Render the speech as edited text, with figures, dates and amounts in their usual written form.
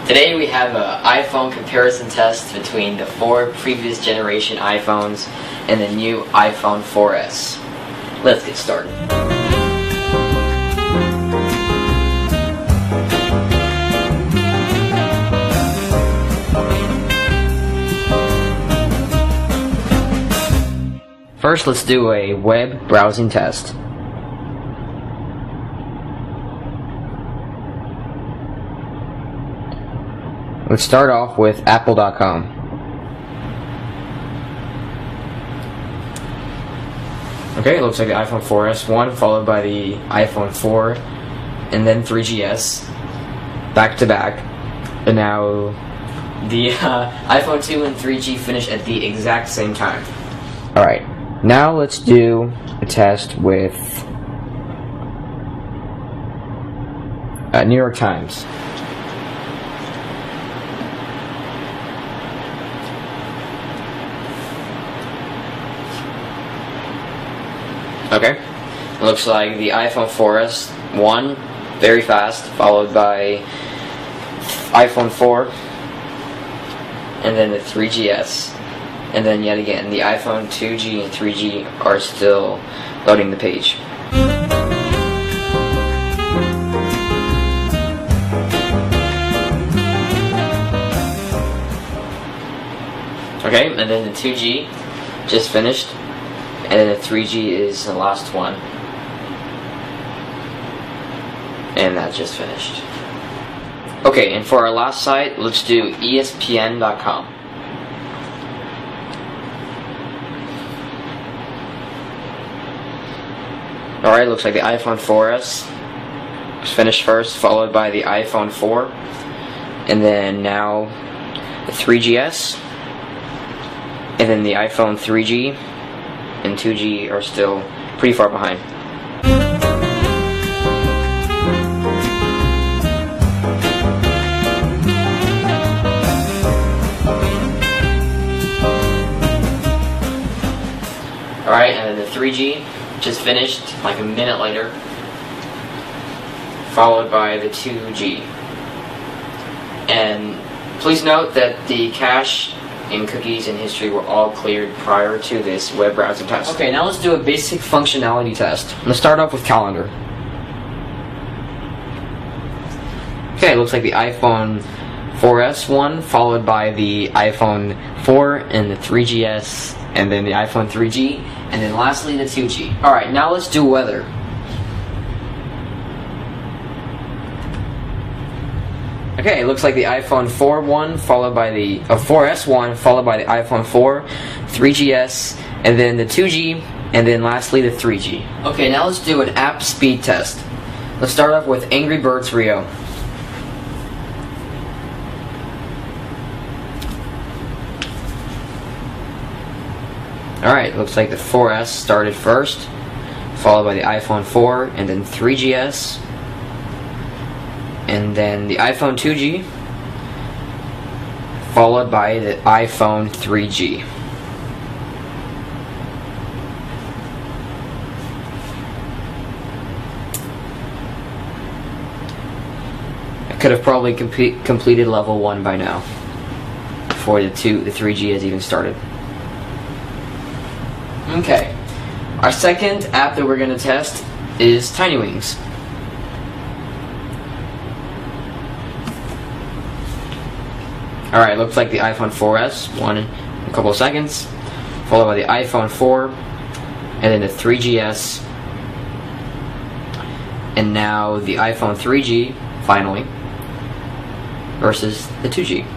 Today we have an iPhone comparison test between the 4 previous generation iPhones and the new iPhone 4S. Let's get started. First, let's do a web browsing test. Let's start off with apple.com. Okay, it looks like the iPhone 4S one, followed by the iPhone 4, and then 3GS, back to back. And now the iPhone 2 and 3G finish at the exact same time. Alright, now let's do a test with New York Times. Okay, looks like the iPhone 4S won very fast, followed by iPhone 4, and then the 3GS, and then yet again the iPhone 2G and 3G are still loading the page. Okay, and then the 2G just finished. And then the 3G is the last one. And that just finished. Okay, and for our last site, let's do ESPN.com. Alright, looks like the iPhone 4S was finished first, followed by the iPhone 4. And then now the 3GS. And then the iPhone 3G. And 2G are still pretty far behind. Alright, and then the 3G just finished like a minute later, followed by the 2G. And please note that the cache and cookies and history were all cleared prior to this web browsing test. Okay, now let's do a basic functionality test. Let's start off with calendar. Okay, it looks like the iPhone 4S one, followed by the iPhone 4 and the 3GS, and then the iPhone 3G, and then lastly the 2G. Alright, now let's do weather. Okay, it looks like the iPhone 4 one, followed by the 4S one, followed by the iPhone 4, 3GS, and then the 2G, and then lastly the 3G. Okay, now let's do an app speed test. Let's start off with Angry Birds Rio. Alright, looks like the 4S started first, followed by the iPhone 4, and then 3GS. And then the iPhone 2G, followed by the iPhone 3G. I could have probably completed level 1 by now, before the 3G has even started. Okay, our second app that we're going to test is Tiny Wings. Alright, looks like the iPhone 4S won in a couple of seconds, followed by the iPhone 4, and then the 3GS, and now the iPhone 3G, finally, versus the 2G.